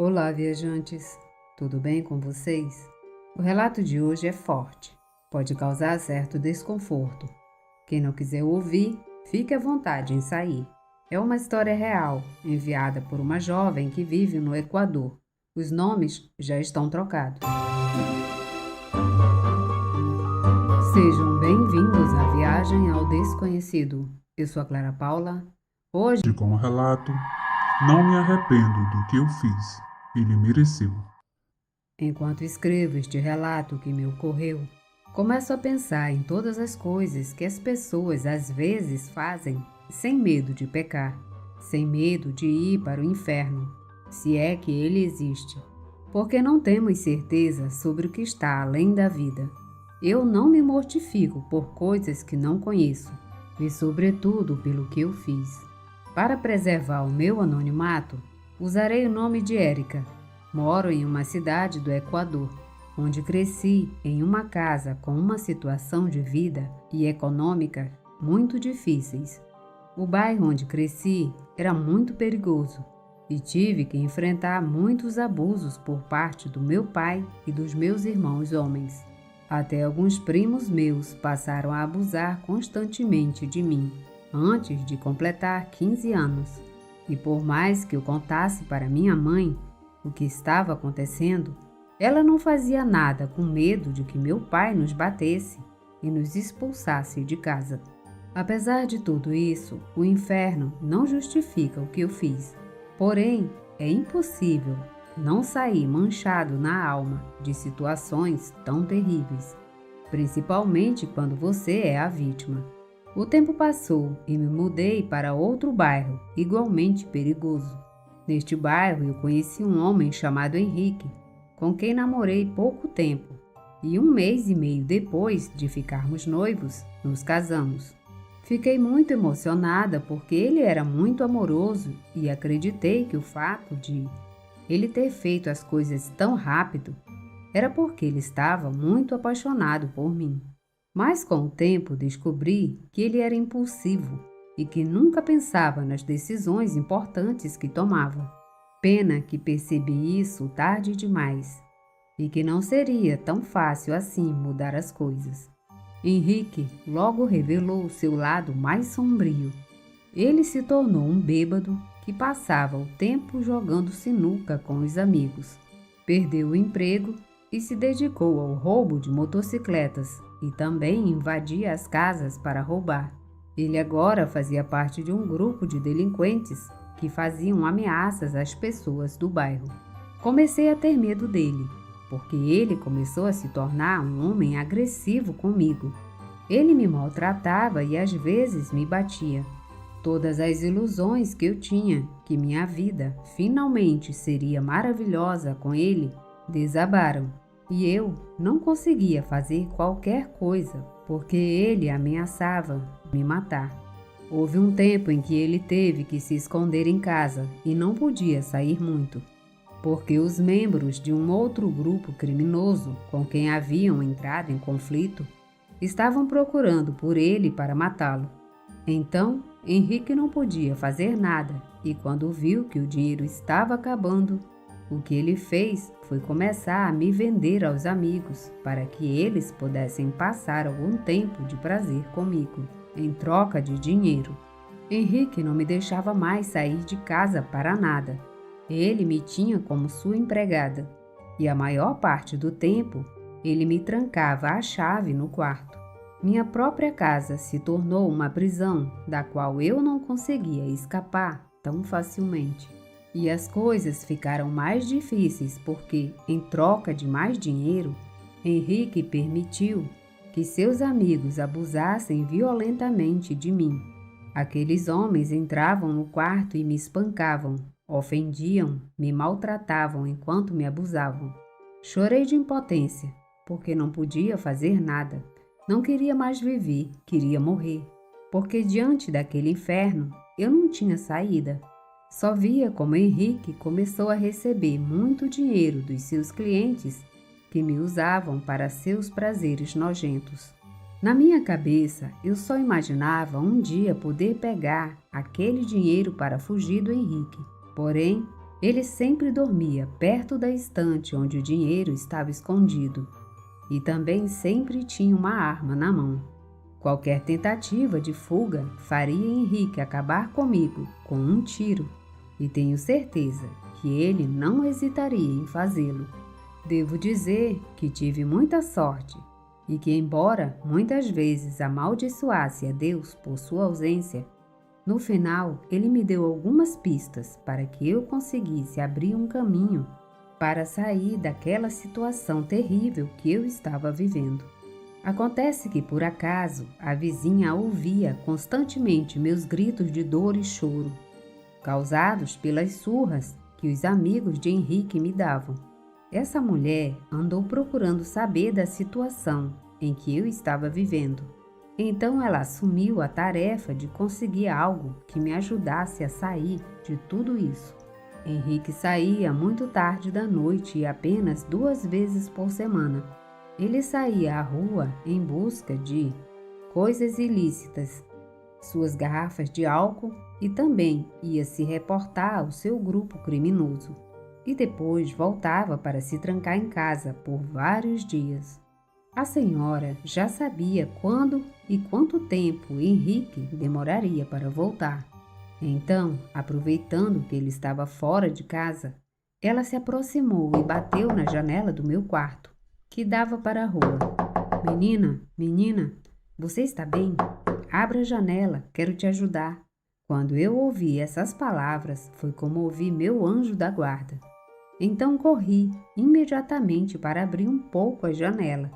Olá, viajantes! Tudo bem com vocês? O relato de hoje é forte, pode causar certo desconforto. Quem não quiser ouvir, fique à vontade em sair. É uma história real, enviada por uma jovem que vive no Equador. Os nomes já estão trocados. Sejam bem-vindos à viagem ao desconhecido. Eu sou a Clara Paula. Hoje, Com o relato, não me arrependo do que eu fiz. Ele mereceu. enquanto escrevo este relato que me ocorreu, começo a pensar em todas as coisas que as pessoas às vezes fazem sem medo de pecar, sem medo de ir para o inferno, se é que ele existe, porque não temos certeza sobre o que está além da vida. Eu não me mortifico por coisas que não conheço, e sobretudo pelo que eu fiz. Para preservar o meu anonimato, usarei o nome de Érica. Moro em uma cidade do Equador, onde cresci em uma casa com uma situação de vida e econômica muito difíceis. O bairro onde cresci era muito perigoso e tive que enfrentar muitos abusos por parte do meu pai e dos meus irmãos homens. Até alguns primos meus passaram a abusar constantemente de mim antes de completar 15 anos. E por mais que eu contasse para minha mãe o que estava acontecendo, ela não fazia nada com medo de que meu pai nos batesse e nos expulsasse de casa. Apesar de tudo isso, o inferno não justifica o que eu fiz. Porém, é impossível não sair manchado na alma de situações tão terríveis, principalmente quando você é a vítima. O tempo passou e me mudei para outro bairro, igualmente perigoso. Neste bairro eu conheci um homem chamado Henrique, com quem namorei pouco tempo, e 1 mês e meio depois de ficarmos noivos, nos casamos. Fiquei muito emocionada porque ele era muito amoroso e acreditei que o fato de ele ter feito as coisas tão rápido era porque ele estava muito apaixonado por mim. Mas com o tempo descobri que ele era impulsivo e que nunca pensava nas decisões importantes que tomava. Pena que percebi isso tarde demais e que não seria tão fácil assim mudar as coisas. Henrique logo revelou o seu lado mais sombrio. Ele se tornou um bêbado que passava o tempo jogando sinuca com os amigos. Perdeu o emprego e se dedicou ao roubo de motocicletas e também invadia as casas para roubar. Ele agora fazia parte de um grupo de delinquentes que faziam ameaças às pessoas do bairro. Comecei a ter medo dele, porque ele começou a se tornar um homem agressivo comigo. Ele me maltratava e às vezes me batia. Todas as ilusões que eu tinha que minha vida finalmente seria maravilhosa com ele desabaram. E eu não conseguia fazer qualquer coisa, porque ele ameaçava me matar. Houve um tempo em que ele teve que se esconder em casa e não podia sair muito, porque os membros de um outro grupo criminoso com quem haviam entrado em conflito estavam procurando por ele para matá-lo. Então, Henrique não podia fazer nada e quando viu que o dinheiro estava acabando, o que ele fez foi começar a me vender aos amigos para que eles pudessem passar algum tempo de prazer comigo, em troca de dinheiro. Henrique não me deixava mais sair de casa para nada. Ele me tinha como sua empregada e a maior parte do tempo ele me trancava a chave no quarto. Minha própria casa se tornou uma prisão da qual eu não conseguia escapar tão facilmente. E as coisas ficaram mais difíceis porque, em troca de mais dinheiro, Henrique permitiu que seus amigos abusassem violentamente de mim. Aqueles homens entravam no quarto e me espancavam, ofendiam, me maltratavam enquanto me abusavam. Chorei de impotência, porque não podia fazer nada. Não queria mais viver, queria morrer, porque diante daquele inferno eu não tinha saída. Só via como Henrique começou a receber muito dinheiro dos seus clientes que me usavam para seus prazeres nojentos. Na minha cabeça, eu só imaginava um dia poder pegar aquele dinheiro para fugir do Henrique. Porém, Ele sempre dormia perto da estante onde o dinheiro estava escondido e também sempre tinha uma arma na mão. Qualquer tentativa de fuga faria Henrique acabar comigo com um tiro, e tenho certeza que ele não hesitaria em fazê-lo. Devo dizer que tive muita sorte e que, embora muitas vezes amaldiçoasse a Deus por sua ausência, no final ele me deu algumas pistas para que eu conseguisse abrir um caminho para sair daquela situação terrível que eu estava vivendo. Acontece que, por acaso, a vizinha ouvia constantemente meus gritos de dor e choro, causados pelas surras que os amigos de Henrique me davam. Essa mulher andou procurando saber da situação em que eu estava vivendo. Então ela assumiu a tarefa de conseguir algo que me ajudasse a sair de tudo isso. Henrique saía muito tarde da noite e apenas 2 vezes por semana. Ele saía à rua em busca de coisas ilícitas, suas garrafas de álcool, e também ia se reportar ao seu grupo criminoso. E depois voltava para se trancar em casa por vários dias. A senhora já sabia quando e quanto tempo Henrique demoraria para voltar. Então, aproveitando que ele estava fora de casa, ela se aproximou e bateu na janela do meu quarto, que dava para a rua. Menina, menina, você está bem? Abra a janela, quero te ajudar. Quando eu ouvi essas palavras, foi como ouvir meu anjo da guarda. Então corri imediatamente para abrir um pouco a janela,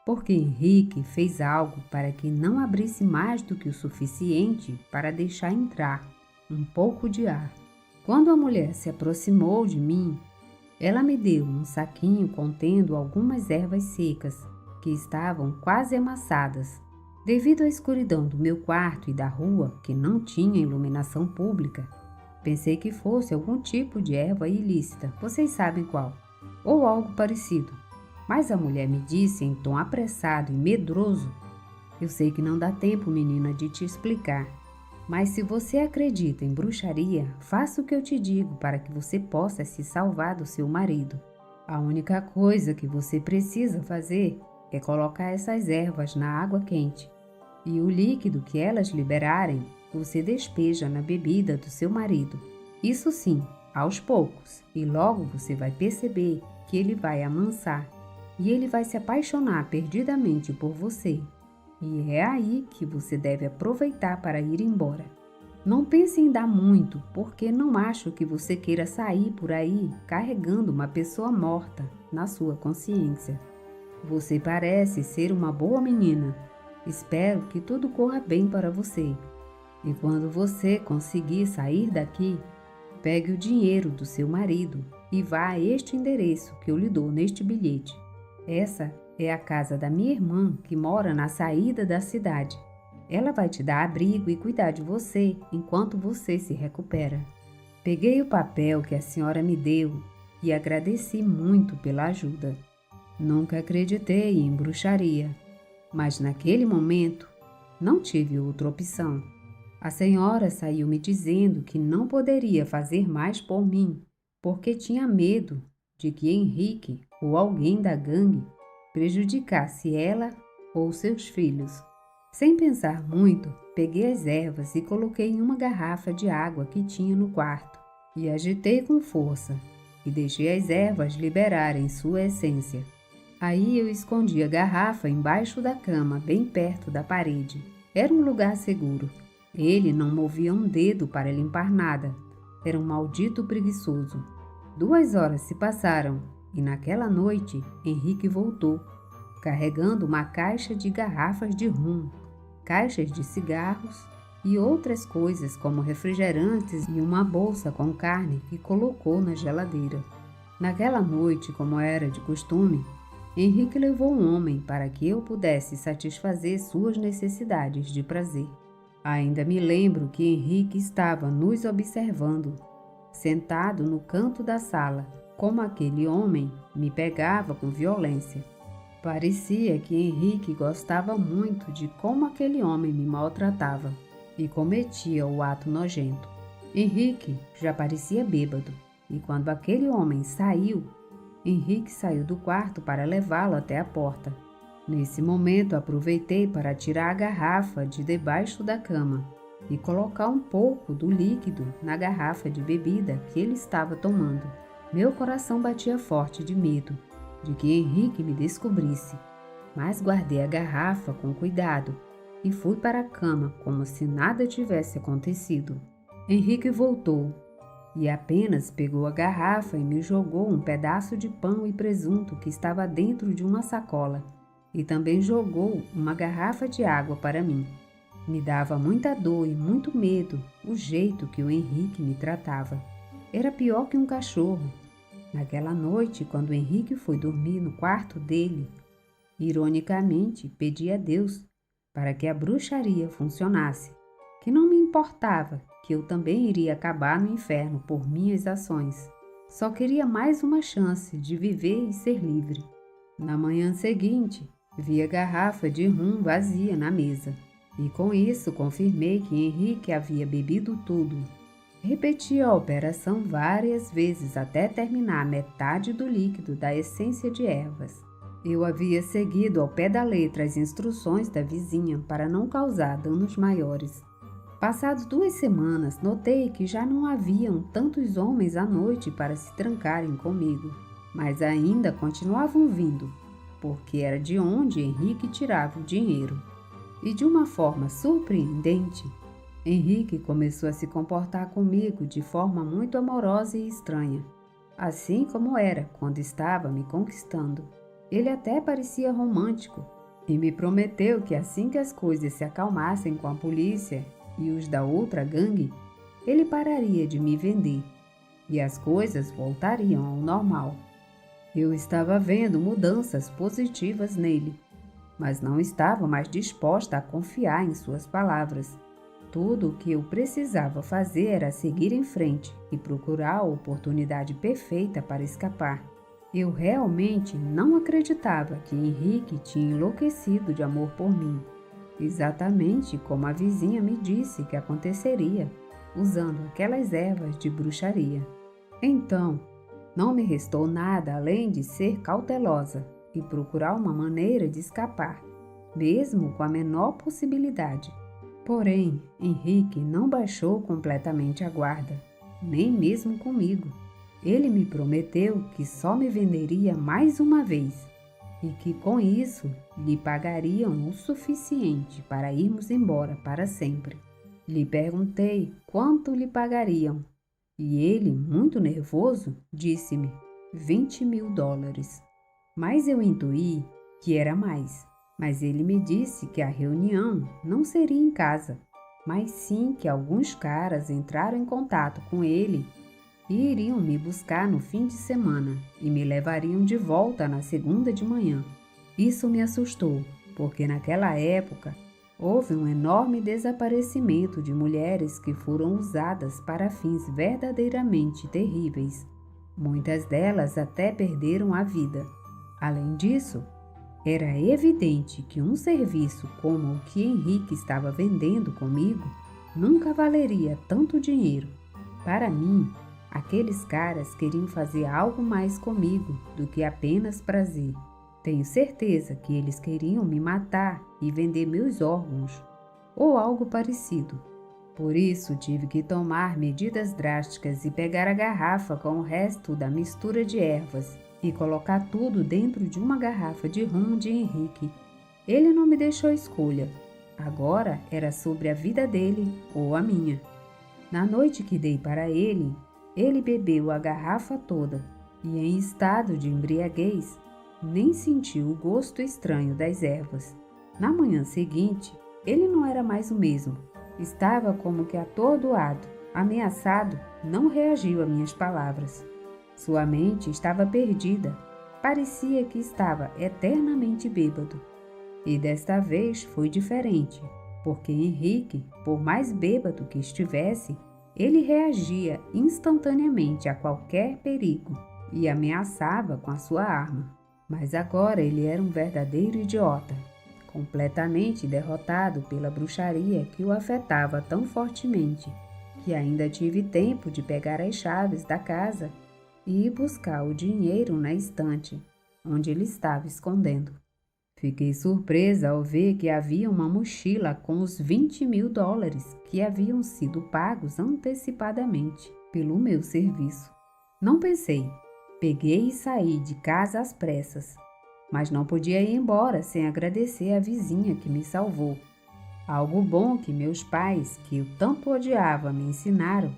porque Henrique fez algo para que não abrisse mais do que o suficiente para deixar entrar um pouco de ar. Quando a mulher se aproximou de mim, ela me deu um saquinho contendo algumas ervas secas que estavam quase amassadas. Devido à escuridão do meu quarto e da rua, que não tinha iluminação pública, pensei que fosse algum tipo de erva ilícita, vocês sabem qual, ou algo parecido. Mas a mulher me disse em tom apressado e medroso: eu sei que não dá tempo, menina, de te explicar, mas se você acredita em bruxaria, faça o que eu te digo para que você possa se salvar do seu marido. A única coisa que você precisa fazer é colocar essas ervas na água quente, e o líquido que elas liberarem, você despeja na bebida do seu marido. Isso sim, aos poucos, e logo você vai perceber que ele vai amansar, e ele vai se apaixonar perdidamente por você. E é aí que você deve aproveitar para ir embora. Não pense em dar muito, porque não acho que você queira sair por aí carregando uma pessoa morta na sua consciência. Você parece ser uma boa menina. Espero que tudo corra bem para você. E quando você conseguir sair daqui, pegue o dinheiro do seu marido e vá a este endereço que eu lhe dou neste bilhete. Essa é a casa da minha irmã, que mora na saída da cidade. Ela vai te dar abrigo e cuidar de você enquanto você se recupera. Peguei o papel que a senhora me deu e agradeci muito pela ajuda. Nunca acreditei em bruxaria, mas naquele momento não tive outra opção. A senhora saiu me dizendo que não poderia fazer mais por mim, porque tinha medo de que Henrique ou alguém da gangue prejudicasse ela ou seus filhos. Sem pensar muito, peguei as ervas e coloquei em uma garrafa de água que tinha no quarto e agitei com força e deixei as ervas liberarem sua essência. Aí eu escondi a garrafa embaixo da cama, bem perto da parede. Era um lugar seguro. Ele não movia um dedo para limpar nada. Era um maldito preguiçoso. 2 horas se passaram e naquela noite Henrique voltou, carregando uma caixa de garrafas de rum, caixas de cigarros e outras coisas como refrigerantes e uma bolsa com carne que colocou na geladeira. Naquela noite, como era de costume, Henrique levou um homem para que eu pudesse satisfazer suas necessidades de prazer. Ainda me lembro que Henrique estava nos observando, sentado no canto da sala, como aquele homem me pegava com violência. Parecia que Henrique gostava muito de como aquele homem me maltratava e cometia o ato nojento. Henrique já parecia bêbado E quando aquele homem saiu, Henrique saiu do quarto para levá-lo até a porta. Nesse momento, aproveitei para tirar a garrafa de debaixo da cama e colocar um pouco do líquido na garrafa de bebida que ele estava tomando. Meu coração batia forte de medo de que Henrique me descobrisse, mas guardei a garrafa com cuidado e fui para a cama como se nada tivesse acontecido. Henrique voltou e apenas pegou a garrafa e me jogou um pedaço de pão e presunto que estava dentro de uma sacola e também jogou uma garrafa de água para mim. Me dava muita dor e muito medo o jeito que o Henrique me tratava. Era pior que um cachorro. Naquela noite, quando o Henrique foi dormir no quarto dele, ironicamente pedi a Deus para que a bruxaria funcionasse, que não me importava que eu também iria acabar no inferno por minhas ações. Só queria mais uma chance de viver e ser livre. Na manhã seguinte, vi a garrafa de rum vazia na mesa e com isso confirmei que Henrique havia bebido tudo. Repeti a operação várias vezes até terminar metade do líquido da essência de ervas. Eu havia seguido ao pé da letra as instruções da vizinha para não causar danos maiores. Passadas 2 semanas, notei que já não haviam tantos homens à noite para se trancarem comigo, mas ainda continuavam vindo, porque era de onde Henrique tirava o dinheiro. E de uma forma surpreendente, Henrique começou a se comportar comigo de forma muito amorosa e estranha, assim como era quando estava me conquistando. Ele até parecia romântico e me prometeu que assim que as coisas se acalmassem com a polícia e os da outra gangue, ele pararia de me vender e as coisas voltariam ao normal. Eu estava vendo mudanças positivas nele, mas não estava mais disposta a confiar em suas palavras. Tudo o que eu precisava fazer era seguir em frente e procurar a oportunidade perfeita para escapar. Eu realmente não acreditava que Henrique tinha enlouquecido de amor por mim, exatamente como a vizinha me disse que aconteceria, usando aquelas ervas de bruxaria. Então, não me restou nada além de ser cautelosa e procurar uma maneira de escapar, mesmo com a menor possibilidade. Porém, Henrique não baixou completamente a guarda, nem mesmo comigo. Ele me prometeu que só me venderia mais uma vez e que com isso lhe pagariam o suficiente para irmos embora para sempre. Lhe perguntei quanto lhe pagariam e ele, muito nervoso, disse-me $20.000. Mas eu intuí que era mais. Mas ele me disse que a reunião não seria em casa, mas sim que alguns caras entraram em contato com ele e iriam me buscar no fim de semana e me levariam de volta na segunda de manhã. Isso me assustou, porque naquela época houve um enorme desaparecimento de mulheres que foram usadas para fins verdadeiramente terríveis. Muitas delas até perderam a vida. Além disso, era evidente que um serviço como o que Henrique estava vendendo comigo nunca valeria tanto dinheiro. Para mim, aqueles caras queriam fazer algo mais comigo do que apenas prazer. Tenho certeza que eles queriam me matar e vender meus órgãos, ou algo parecido. Por isso, tive que tomar medidas drásticas e pegar a garrafa com o resto da mistura de ervas e colocar tudo dentro de uma garrafa de rum de Henrique. Ele não me deixou escolha. Agora era sobre a vida dele ou a minha. Na noite que dei para ele bebeu a garrafa toda e, em estado de embriaguez, nem sentiu o gosto estranho das ervas. Na manhã seguinte, ele não era mais o mesmo. Estava como que atordoado, ameaçado, não reagiu a minhas palavras. Sua mente estava perdida, parecia que estava eternamente bêbado. E desta vez foi diferente, porque Henrique, por mais bêbado que estivesse, ele reagia instantaneamente a qualquer perigo e ameaçava com a sua arma. Mas agora ele era um verdadeiro idiota, completamente derrotado pela bruxaria que o afetava tão fortemente. que ainda tive tempo de pegar as chaves da casa e ir buscar o dinheiro na estante, onde ele estava escondendo. Fiquei surpresa ao ver que havia uma mochila com os $20.000 que haviam sido pagos antecipadamente pelo meu serviço. Não pensei, peguei e saí de casa às pressas, mas não podia ir embora sem agradecer à vizinha que me salvou. Algo bom que meus pais, que eu tanto odiava, me ensinaram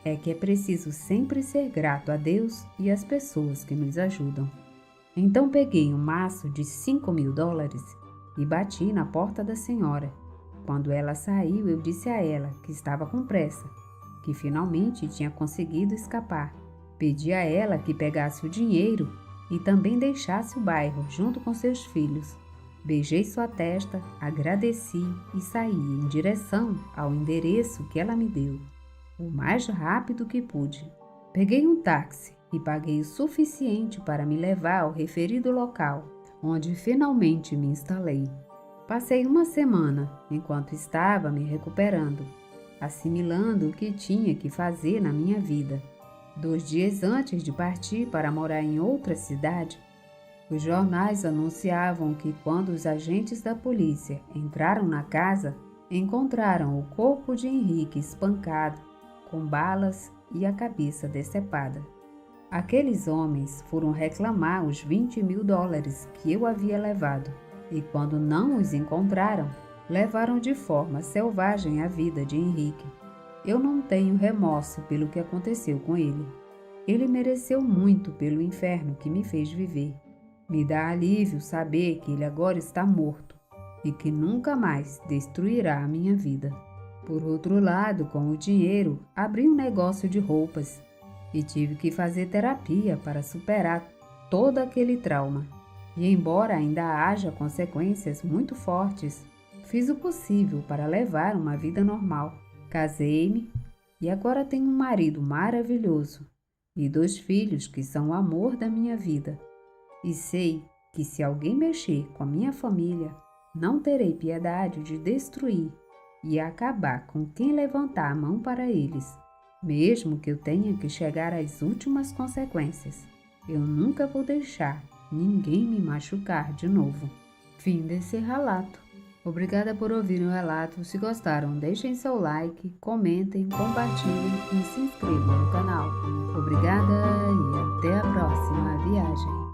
é que é preciso sempre ser grato a Deus e às pessoas que nos ajudam. Então peguei um maço de $5.000 e bati na porta da senhora. Quando ela saiu, eu disse a ela que estava com pressa, que finalmente tinha conseguido escapar. Pedi a ela que pegasse o dinheiro e também deixasse o bairro junto com seus filhos. Beijei sua testa, agradeci e saí em direção ao endereço que ela me deu, o mais rápido que pude. Peguei um táxi e paguei o suficiente para me levar ao referido local, onde finalmente me instalei. Passei uma semana enquanto estava me recuperando, assimilando o que tinha que fazer na minha vida. 2 dias antes de partir para morar em outra cidade, os jornais anunciavam que quando os agentes da polícia entraram na casa, encontraram o corpo de Henrique espancado, com balas e a cabeça decepada. Aqueles homens foram reclamar os $20.000 que eu havia levado, e quando não os encontraram, levaram de forma selvagem a vida de Henrique. Eu não tenho remorso pelo que aconteceu com ele. Ele mereceu muito pelo inferno que me fez viver. Me dá alívio saber que ele agora está morto e que nunca mais destruirá a minha vida. Por outro lado, com o dinheiro, abri um negócio de roupas e tive que fazer terapia para superar todo aquele trauma. E embora ainda haja consequências muito fortes, fiz o possível para levar uma vida normal. Casei-me e agora tenho um marido maravilhoso e 2 filhos que são o amor da minha vida. E sei que se alguém mexer com a minha família, não terei piedade de destruir e acabar com quem levantar a mão para eles, mesmo que eu tenha que chegar às últimas consequências. Eu nunca vou deixar ninguém me machucar de novo. Fim desse relato. Obrigada por ouvirem o relato. Se gostaram, deixem seu like, comentem, compartilhem e se inscrevam no canal. Obrigada e até a próxima viagem.